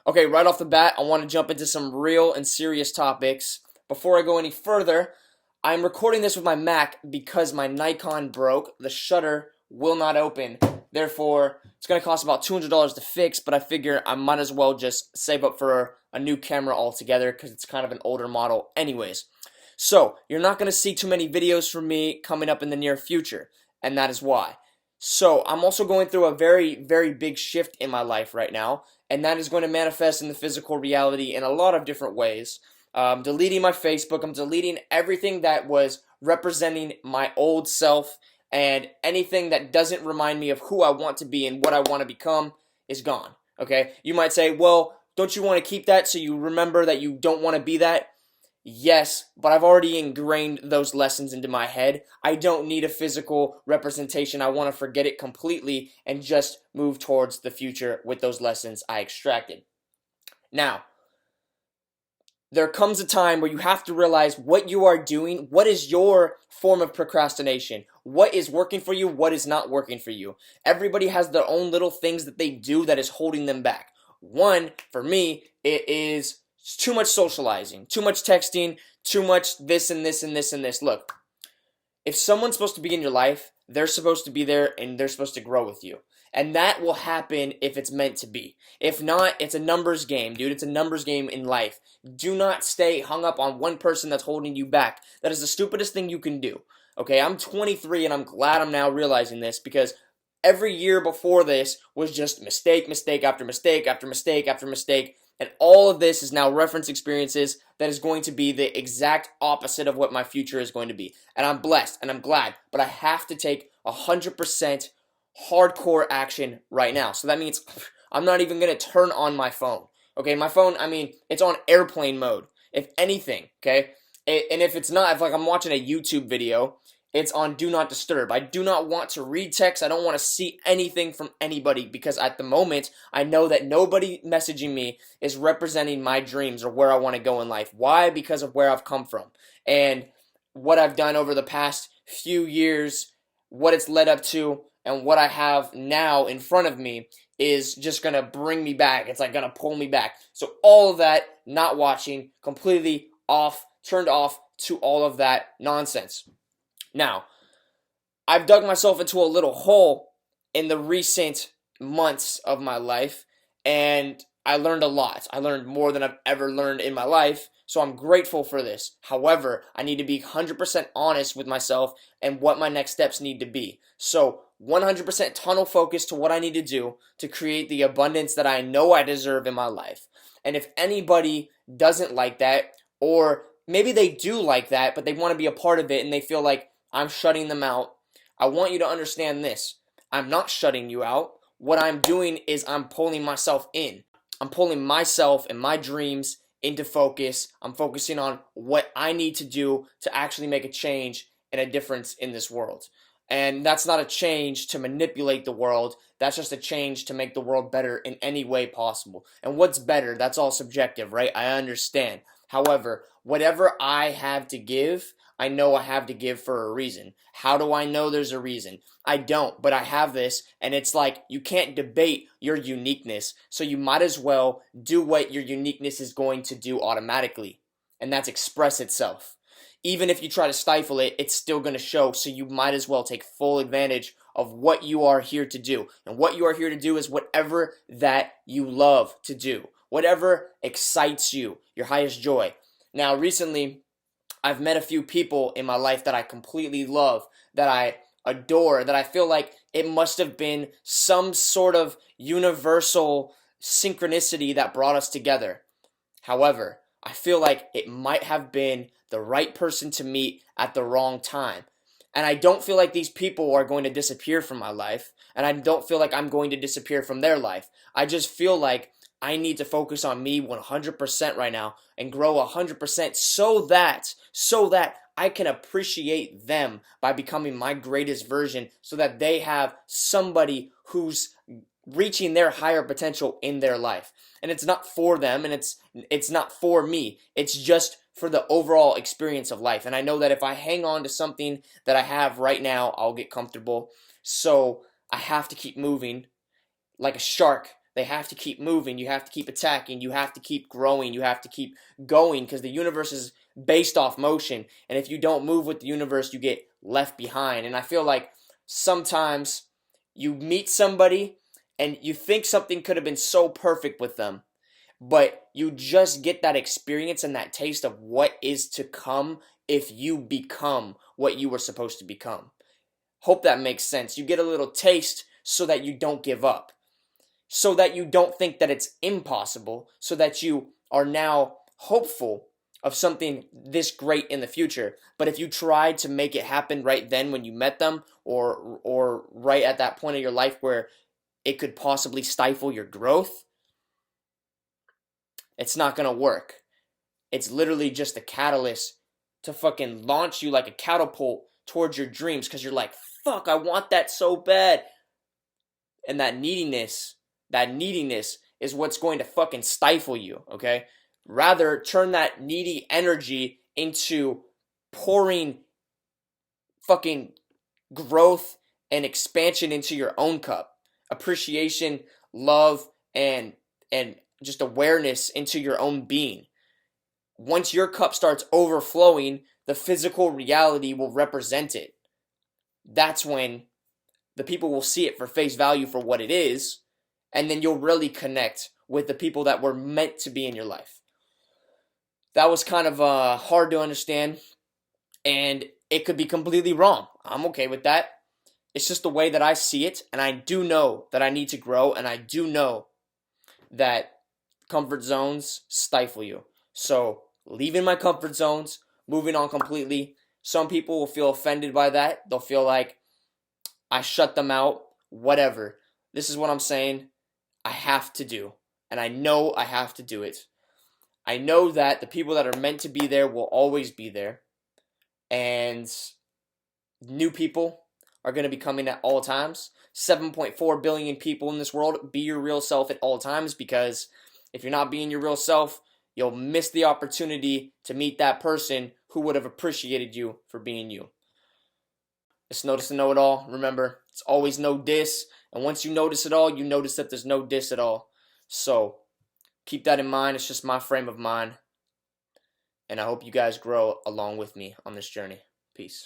Okay, right off the bat, I want to jump into some real and serious topics. Before I go any further, I'm recording this with my Mac because my Nikon broke. The shutter will not open. Therefore, it's going to cost about $200 to fix, but I figure I might as well just save up for a new camera altogether because it's kind of an older model anyways. So, you're not going to see too many videos from me coming up in the near future, and that is why. So, I'm also going through a very, very big shift in my life right now, and that is going to manifest in the physical reality in a lot of different ways. Deleting my Facebook, I'm deleting everything that was representing my old self, and anything that doesn't remind me of who I want to be and what I want to become is gone. Okay? You might say, well, don't you want to keep that so you remember that you don't want to be that? Yes, but I've already ingrained those lessons into my head. I don't need a physical representation. I want to forget it completely and just move towards the future with those lessons I extracted. Now, there comes a time where you have to realize what you are doing. What is your form of procrastination? What is working for you? What is not working for you? Everybody has their own little things that they do that is holding them back. One, for me, it is too much socializing, too much texting, too much this and this and this and this. Look, if someone's supposed to be in your life, they're supposed to be there and they're supposed to grow with you. And that will happen if it's meant to be. If not, it's a numbers game, dude. It's a numbers game in life. Do not stay hung up on one person that's holding you back. That is the stupidest thing you can do. Okay, I'm 23 and I'm glad I'm now realizing this because every year before this was just mistake, mistake after mistake after mistake after mistake. And all of this is now reference experiences that is going to be the exact opposite of what my future is going to be. And I'm blessed and I'm glad, but I have to take 100% hardcore action right now. So that means I'm not even going to turn on my phone. Okay, my phone, I mean, it's on airplane mode, if anything, okay? And if it's not, if like I'm watching a YouTube video, it's on do not disturb. I do not want to read text. I don't want to see anything from anybody because at the moment, I know that nobody messaging me is representing my dreams or where I want to go in life. Why? Because of where I've come from and what I've done over the past few years, what it's led up to, and what I have now in front of me is just going to bring me back. It's like going to pull me back. So all of that, not watching, completely off, turned off to all of that nonsense. Now, I've dug myself into a little hole in the recent months of my life, and I learned a lot. I learned more than I've ever learned in my life, so I'm grateful for this. However, I need to be 100% honest with myself and what my next steps need to be. So, 100% tunnel focus to what I need to do to create the abundance that I know I deserve in my life. And if anybody doesn't like that, or maybe they do like that, but they want to be a part of it and they feel like I'm shutting them out, I want you to understand this. I'm not shutting you out. What I'm doing is I'm pulling myself in. I'm pulling myself and my dreams into focus. I'm focusing on what I need to do to actually make a change and a difference in this world. And that's not a change to manipulate the world. That's just a change to make the world better in any way possible. And what's better, that's all subjective, right? I understand. However, whatever I have to give, I know I have to give for a reason. How do I know there's a reason? I don't, but I have this, and it's like you can't debate your uniqueness, so you might as well do what your uniqueness is going to do automatically, and that's express itself. Even if you try to stifle it, it's still going to show, so you might as well take full advantage of what you are here to do. And what you are here to do is whatever that you love to do, whatever excites you, your highest joy. Now, recently, I've met a few people in my life that I completely love, that I adore, that I feel like it must have been some sort of universal synchronicity that brought us together. However, I feel like it might have been the right person to meet at the wrong time. And I don't feel like these people are going to disappear from my life, and I don't feel like I'm going to disappear from their life. I just feel like I need to focus on me 100% right now and grow 100% so that I can appreciate them by becoming my greatest version so that they have somebody who's reaching their higher potential in their life. And it's not for them and it's not for me. It's just for the overall experience of life. And I know that if I hang on to something that I have right now, I'll get comfortable. So I have to keep moving like a shark They have to keep moving. You have to keep attacking. You have to keep growing. You have to keep going because the universe is based off motion. And if you don't move with the universe, you get left behind. And I feel like sometimes you meet somebody and you think something could have been so perfect with them, but you just get that experience and that taste of what is to come if you become what you were supposed to become. Hope that makes sense. You get a little taste so that you don't give up, so that you don't think that it's impossible, so that you are now hopeful of something this great in the future. But if you tried to make it happen right then when you met them, or right at that point of your life where it could possibly stifle your growth, it's not gonna work. It's literally just a catalyst to fucking launch you like a catapult towards your dreams because you're like, fuck, I want that so bad. And that neediness is what's going to fucking stifle you, okay? Rather, turn that needy energy into pouring fucking growth and expansion into your own cup. Appreciation, love, and just awareness into your own being. Once your cup starts overflowing, the physical reality will represent it. That's when the people will see it for face value for what it is, and then you'll really connect with the people that were meant to be in your life. That was kind of hard to understand, and it could be completely wrong. I'm okay with that. It's just the way that I see it, and I do know that I need to grow, and I do know that comfort zones stifle you. So, leaving my comfort zones, moving on completely. Some people will feel offended by that. They'll feel like I shut them out, whatever. This is what I'm saying I have to do, and I know I have to do it. I know that the people that are meant to be there will always be there, and new people are going to be coming at all times. 7.4 billion people in this world. Be your real self at all times, because if you're not being your real self, you'll miss the opportunity to meet that person who would have appreciated you for being you. Just notice to know it all. Remember, it's always no diss. And once you notice it all, you notice that there's no diss at all. So keep that in mind. It's just my frame of mind. And I hope you guys grow along with me on this journey. Peace.